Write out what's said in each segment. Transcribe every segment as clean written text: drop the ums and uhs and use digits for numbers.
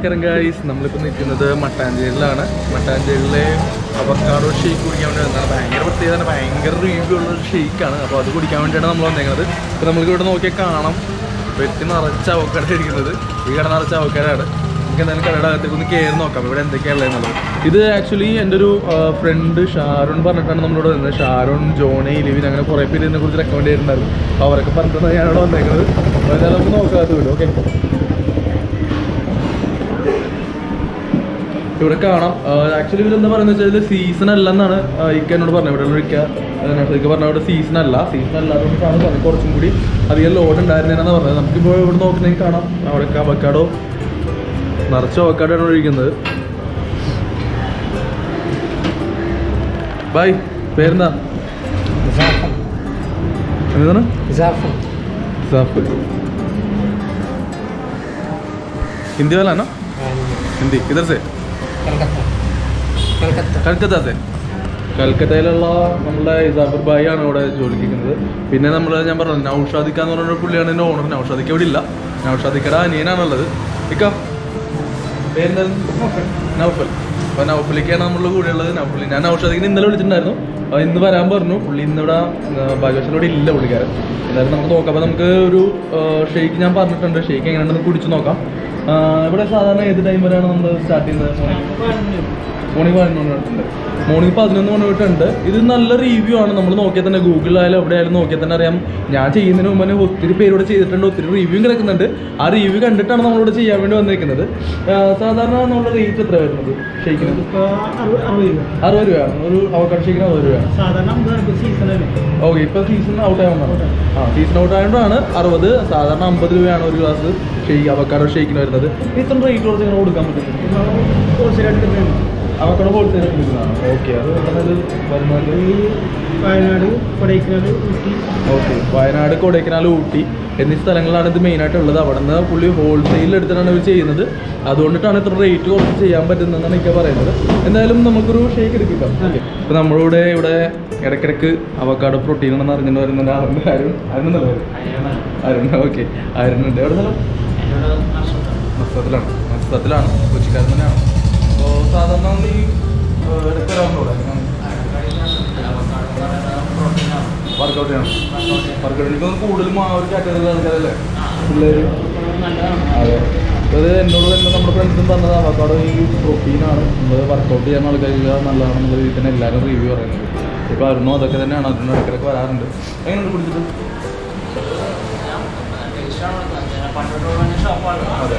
നമസ്കാരം ഗൈസ്, നമ്മളിപ്പോൾ നിൽക്കുന്നത് മട്ടാഞ്ചേരിയിലാണ്. മട്ടാഞ്ചേരിയിലെ അവക്കാഡോ ഷേക്ക് കുടിക്കാൻ വേണ്ടി വന്നതാണ്. ഭയങ്കര പ്രത്യേകത, ഭയങ്കര റിവ്യൂ ഉള്ള ഒരു ഷേക്കാണ്. അപ്പോൾ അത് കുടിക്കാൻ വേണ്ടിയാണ് നമ്മൾ വന്നേക്കുന്നത്. ഇപ്പോൾ നമ്മൾക്ക് ഇവിടെ നോക്കിയാൽ കാണാം, വെട്ടി നിറച്ച അവക്കാഡോ ഇരിക്കുന്നത്. ഈ കട നിറച്ച അവക്കാഡാണ്. നമുക്ക് എന്തായാലും കടയുടെ അകത്തേക്ക് ഒന്ന് കയറി നോക്കാം ഇവിടെ എന്തൊക്കെയാണുള്ളതെന്നുള്ളത്. ഇത് ആക്ച്വലി എൻ്റെ ഒരു ഫ്രണ്ട് ഷാരോൺ പറഞ്ഞിട്ടാണ് നമ്മളിവിടെ വന്നത്. ഷാരോൺ, ജോണി, ലിവിൻ, അങ്ങനെ കുറേ പേര് ഇതിനെക്കുറിച്ച് റെക്കമെൻഡ് ചെയ്തിട്ടുണ്ടായിരുന്നു. അപ്പോൾ അവരൊക്കെ പറഞ്ഞിട്ടാണ് ഞാനിവിടെ വന്നേക്കുന്നത്. അപ്പോൾ എന്തായാലും നമുക്ക് നോക്കാത്ത വീട്. ഓക്കെ, ഇവിടെ കാണാം. ആക്ച്വലി ഇവരെന്താ പറയുന്നത് വെച്ചാൽ സീസൺ അല്ല എന്നാണ് ഇക്ക എന്നോട് പറഞ്ഞത്. ഇവിടെ ഇക്ക പറഞ്ഞ ഇവിടെ സീസൺ അല്ലാത്തതുകൊണ്ടാണ് പറഞ്ഞത്. കുറച്ചും കൂടി അധികം ലോഡ് ഉണ്ടായിരുന്നേന്നാണ് പറഞ്ഞത്. നമുക്കിപ്പോൾ ഇവിടെ നോക്കുന്നതെങ്കിൽ കാണാം, അവിടെ അവക്കാഡോ നിറച്ച അവക്കാഡോ ആണ് ഒഴിക്കുന്നത്. ബൈ, പേരെന്താ? എന്താണ്? हिंदी वाला ना? हिंदी किधर से? കൽക്കത്ത से. കൽക്കത്തയിലുള്ള നമ്മളെ ഇസാഫർ ഭായി ആണ് ഇവിടെ ജോലിക്ക് നിൽക്കുന്നത്. പിന്നെ ഞാൻ പറഞ്ഞു നൗഷാദിക്ക എന്ന് പറഞ്ഞ പുള്ളിയാണ് എൻ്റെ ഓണർ. നൗഷാദിക്ക ഇവിടെ ഇല്ല, നൗഷാദിക്കയുടെ അനിയനാണുള്ളത്. ഇക്ക പേരെന്താ? നൗഫൽ. അപ്പോൾ നൗഫലിക്കാണ് നമ്മളുടെ കൂടെയുള്ളത്. നൗഫലി ഞാൻ നൗഷാദിക്കിന് ഇന്നലെ വിളിച്ചിട്ടുണ്ടായിരുന്നു. അപ്പോൾ ഇന്ന് വരാൻ പറഞ്ഞു. പുള്ളി ഇന്നിവിടെ ഭാഗ്യവശാലോടെ ഇല്ല പുള്ളിക്കാരൻ. എന്തായാലും നമുക്ക് നോക്കാം. അപ്പോൾ നമുക്ക് ഒരു ഷേക്ക് ഞാൻ പറഞ്ഞിട്ടുണ്ട്. ഷേക്ക് എങ്ങനെയാണെന്ന് കുടിച്ച് നോക്കാം. ഇവിടെ സാധാരണ ഏത് ടൈം വരെയാണ് നമ്മൾ സ്റ്റാർട്ട് ചെയ്യുന്നത്? മോർണിംഗ് 11 തൊട്ടുണ്ട്. മോർണിംഗ് 11 മണി തൊട്ടുണ്ട്. ഇത് നല്ല റിവ്യൂ ആണ്. നമ്മൾ നോക്കിയാൽ തന്നെ ഗൂഗിളിലായാലും എവിടെ ആയാലും നോക്കിയാൽ തന്നെ അറിയാം. ഞാൻ ചെയ്യുന്നതിന് മുമ്പ് തന്നെ ഒത്തിരി പേരോട് ചെയ്തിട്ടുണ്ട്, ഒത്തിരി റിവ്യൂ കിടക്കുന്നുണ്ട്. ആ റിവ്യൂ കണ്ടിട്ടാണ് നമ്മളിവിടെ ചെയ്യാൻ വേണ്ടി വന്നിരിക്കുന്നത്. സാധാരണ നമ്മുടെ റേറ്റ് എത്ര വരുന്നത് ഷേക്കിന്? 60 രൂപയാണ് ഒരു അവക്കാഡോ ഷേക്കിന്. 60 രൂപയാണ് സാധാരണ. ഓക്കെ, ഇപ്പോൾ സീസൺ ഔട്ട് ആയതുകൊണ്ടാണ്. സീസൺ ഔട്ട് ആയതുകൊണ്ടാണ് 60. സാധാരണ 50 രൂപയാണ് ഒരു ഗ്ലാസ് ഷേക്ക് അവക്കാഡോ ഷേക്കിന് വരുന്നത്. ഇത്ര റേറ്റ് കുറച്ച് ഇങ്ങനെ കൊടുക്കാൻ പറ്റും? അവക്കാഡോ ഹോൾസെയിൽ എടുക്കുന്നതാണ്. ഓക്കെ, അത് വരുന്നത് വയനാട്, കൊടൈക്കനാൽ, ഊട്ടി. ഓക്കെ, വയനാട്, കൊടൈക്കനാൽ, ഊട്ടി എന്നീ സ്ഥലങ്ങളാണ് ഇത് മെയിനായിട്ടുള്ളത്. അവിടെ നിന്ന് പുള്ളി ഹോൾസെയിൽ എടുത്തിട്ടാണ് ഇവർ ചെയ്യുന്നത്. അതുകൊണ്ടിട്ടാണ് ഇത്ര റേറ്റ് കുറച്ച് ചെയ്യാൻ പറ്റുന്നതെന്നാണ് എനിക്ക് പറയുന്നത്. എന്തായാലും നമുക്കൊരു ഷേക്ക് എടുക്കാം. ഇപ്പോൾ നമ്മളിവിടെ ഇടയ്ക്കിടയ്ക്ക് അവക്കാഡോ പ്രോട്ടീൻ ആണെന്ന് അറിഞ്ഞിട്ട് വരുന്നുണ്ട്. അരുൺ. ഓക്കെ, അരുണുണ്ട്. എവിടെ സ്ഥലം? മസ്തത്തിലാണ്. കൊച്ചിക്കാരൻ തന്നെയാണ്. അപ്പോൾ സാധാരണ ഈ ഇടയ്ക്ക് വരാറുണ്ടോ? വർക്കൗട്ട് ചെയ്യണം. വർക്കൗട്ട് എനിക്ക് കൂടുതലും ആ ഒരു കാറ്റഗറി ആൾക്കാരല്ലേ പിള്ളേർ? അതെ, അത് എന്നോട് തന്നെ നമ്മുടെ ഫ്രണ്ട്സും പറഞ്ഞത് അവക്കാഡോ ഈ പ്രോട്ടീനാണ്, നമ്മൾ വർക്കൗട്ട് ചെയ്യാൻ ആൾക്കാർക്ക് നല്ലതാണ് എന്നുള്ള രീതിയിൽ തന്നെ എല്ലാവരും റിവ്യൂ പറയുന്നത്. ഇപ്പോൾ അരുണോ അതൊക്കെ തന്നെയാണ്. അതിന് ഇടയ്ക്കിടയ്ക്ക് വരാറുണ്ട്. എങ്ങനെയുണ്ട് കുടിച്ചിട്ട്? അതെ,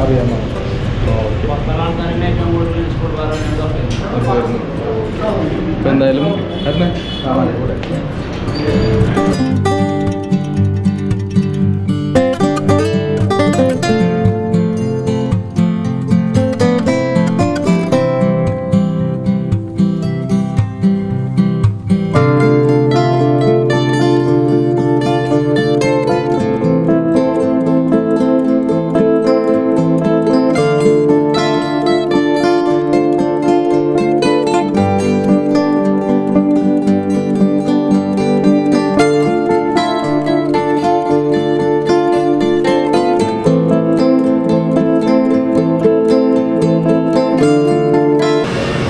അറിയാമോ? ഇപ്പം എന്തായാലും അതിനെ കാണാൻ കൂടെ.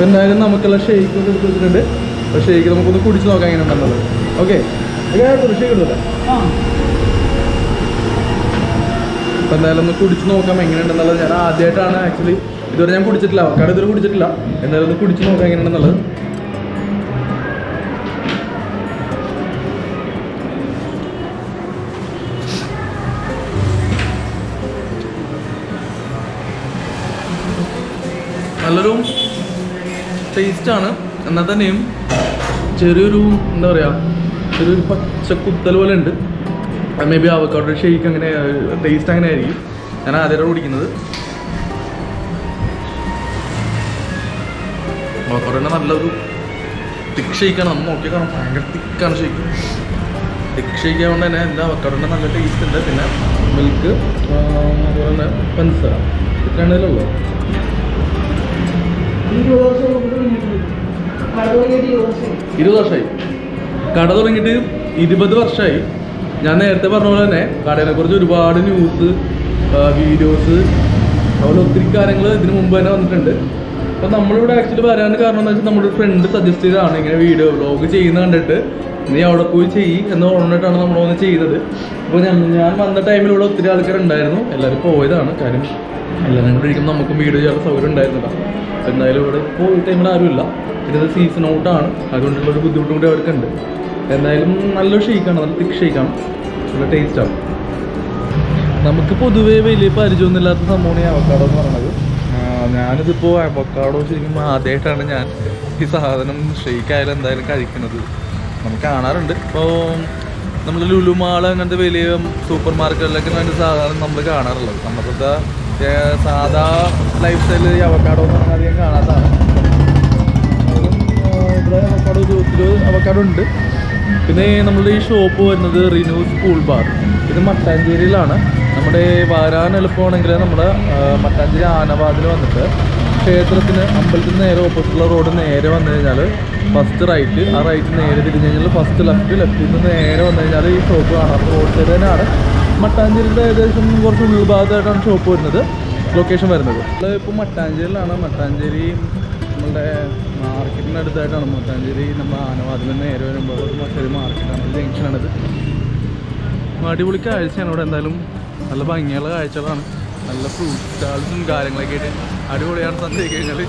എന്തായാലും നമുക്കുള്ള ഷേക്ക് ഒക്കെ എടുത്ത് വെച്ചിട്ടുണ്ട്. അപ്പോൾ ഷേക്ക് നമുക്കൊന്ന് കുടിച്ച് നോക്കാം എങ്ങനെ ഉണ്ടെന്നുള്ളത്. ഓക്കെ, ഷേക്ക് എടുത്തില്ല. അപ്പോൾ എന്തായാലും ഒന്ന് കുടിച്ച് നോക്കാം എങ്ങനെയുണ്ടെന്നുള്ളത്. ഞാൻ ആദ്യമായിട്ടാണ് ആക്ച്വലി, ഇതുവരെ ഞാൻ കുടിച്ചിട്ടില്ല, അവക്കാഡോ ഇതുവരെ കുടിച്ചിട്ടില്ല. എന്തായാലും ഒന്ന് കുടിച്ച് നോക്കാം എങ്ങനെയുണ്ടെന്നുള്ളത്. നല്ലൊരു ടേസ്റ്റാണ്. എന്നാൽ തന്നെയും ചെറിയൊരു എന്താ പറയുക, ചെറിയൊരു പച്ചക്കുത്തൽ പോലെ ഉണ്ട്. മേ ബി അവക്കാഡോ ഷേക്ക് അങ്ങനെ ടേസ്റ്റ് അങ്ങനെ ആയിരിക്കും. ഞാൻ ആദ്യമായിട്ട് കുടിക്കുന്നത്. അവക്കാഡോൻ്റെ നല്ലൊരു തിക്ക് ഷേക്കാണ്. നമ്മൾ നോക്കിയാൽ കാണാം, ഭയങ്കര തിക്കാണ് ഷേക്ക്. തിക്ക് ഷേക്ക് ആയതുകൊണ്ട് തന്നെ എൻ്റെ അവക്കാഡോൻ്റെ നല്ല ടേസ്റ്റ് ഉണ്ട്. പിന്നെ മിൽക്ക്, അതുപോലെ തന്നെ പഞ്ചസാര, ഇത്രയാണല്ലോ. 20 വർഷമായി. കട തുടങ്ങിയിട്ട് 20 വർഷമായി. ഞാൻ നേരത്തെ പറഞ്ഞ പോലെ തന്നെ കടയെ കുറിച്ച് ഒരുപാട് ന്യൂസ്, വീഡിയോസ്, അതുപോലെ ഒത്തിരി കാര്യങ്ങൾ ഇതിന് മുമ്പ് തന്നെ വന്നിട്ടുണ്ട്. അപ്പോൾ നമ്മളിവിടെ ആക്ച്വലി വരാൻ കാരണം എന്ന് വെച്ചാൽ നമ്മുടെ ഫ്രണ്ട് സജസ്റ്റ് ചെയ്തതാണ് ഇങ്ങനെ വീഡിയോ വ്ലോഗ് ചെയ്യുന്ന കണ്ടിട്ട് നീ അവിടെ പോയി ചെയ്യ് എന്ന് പറഞ്ഞിട്ടാണ് നമ്മളൊന്ന് ചെയ്തത്. അപ്പോൾ ഞാൻ വന്ന ടൈമിലൂടെ ഒത്തിരി ആൾക്കാരുണ്ടായിരുന്നു, എല്ലാവരും പോയതാണ്. കാര്യം എല്ലാവരും കൂടെ ഇരിക്കുമ്പോൾ നമുക്കും വീഡിയോ ചെയ്യാൻ സൗകര്യം ഉണ്ടായിരുന്നില്ല. അപ്പോൾ എന്തായാലും ഇവിടെ പോയി ടൈമിൽ ആരുമില്ല. പിന്നെ ഇത് സീസൺ ഔട്ടാണ്, അതുകൊണ്ടുള്ളൊരു ബുദ്ധിമുട്ടും കൂടി അവർക്കുണ്ട്. എന്തായാലും നല്ലൊരു ഷെയ്ക്കാണ്, നല്ല തിക്ക് ഷെയ്ക്കാണ്, നല്ല ടേസ്റ്റാണ്. നമുക്ക് പൊതുവേ വലിയ പരിചയമൊന്നുമില്ലാത്ത സംഭവമാണ് ഈ അവക്കാഡോ എന്ന് പറയുന്നത്. ഞാനിതിപ്പോൾ അവക്കാഡോ ശരിക്കും ആദ്യമായിട്ടാണ് ഞാൻ ഈ സാധനം ഷെയ്ക്കായാലും എന്തായാലും കഴിക്കുന്നത്. നമുക്ക് കാണാറുണ്ട് ഇപ്പോൾ നമ്മൾ ലുലു മാൾ അങ്ങനത്തെ വലിയ സൂപ്പർ മാർക്കറ്റിലൊക്കെ അങ്ങനത്തെ സാധനം നമ്മൾ കാണാറുള്ളത്. നമ്മളിപ്പോഴത്തെ സാധാ ലൈഫ് സ്റ്റൈൽ ഈ അവക്കാഡോ എന്ന് പറഞ്ഞാൽ അധികം കാണാത്തതാണ്. ഇവിടെ അവക്കാഡോ ഒത്തിരി അവക്കാഡോ ഉണ്ട്. പിന്നെ നമ്മുടെ ഈ ഷോപ്പ് വരുന്നത് റിനൂസ് സ്കൂൾ ബാർ. ഇത് മട്ടാഞ്ചേരിയിലാണ്. നമ്മുടെ വരാൻ എളുപ്പമാണെങ്കിൽ നമ്മുടെ മട്ടാഞ്ചേരി ആനവാതിൽ വന്നിട്ട് ക്ഷേത്രത്തിന് അമ്പലത്തിന് നേരെ ഓപ്പോസിറ്റുള്ള റോഡ് നേരെ വന്നു കഴിഞ്ഞാൽ ഫസ്റ്റ് റൈറ്റ്, ആ റൈറ്റ് നേരെ തിരിഞ്ഞ് കഴിഞ്ഞാൽ ഫസ്റ്റ് ലെഫ്റ്റിൽ നിന്ന് നേരെ വന്നു കഴിഞ്ഞാൽ ഈ ഷോപ്പ് കാണാം. റോഡ് സൈഡ് തന്നെയാണ്. മട്ടാഞ്ചേരിയുടെ ഏകദേശം കുറച്ച് ഉൾഭാഗത്തായിട്ടാണ് ഷോപ്പ് വരുന്നത്, ലൊക്കേഷൻ വരുന്നത്. നമ്മളിപ്പോൾ മട്ടാഞ്ചേരിയിലാണ്. മട്ടാഞ്ചേരി നമ്മളുടെ മാർക്കറ്റിൻ്റെ അടുത്തായിട്ടാണ്. മട്ടാഞ്ചേരി നമ്മൾ ആനവാതിൽ നേരെ വരുമ്പോൾ മറ്റൊരു മാർക്കറ്റാണ്, ജംഗ്ഷനാണിത്. അടിപൊളി കാഴ്ചയാണ് ഇവിടെ. എന്തായാലും നല്ല ഭംഗിയുള്ള കാഴ്ചകളാണ്. നല്ല ഫ്രൂട്ട് സ്റ്റാൾസും കാര്യങ്ങളൊക്കെ ആയിട്ട് അടിപൊളിയാണ് സന്ധ്യ കഴിഞ്ഞാൽ.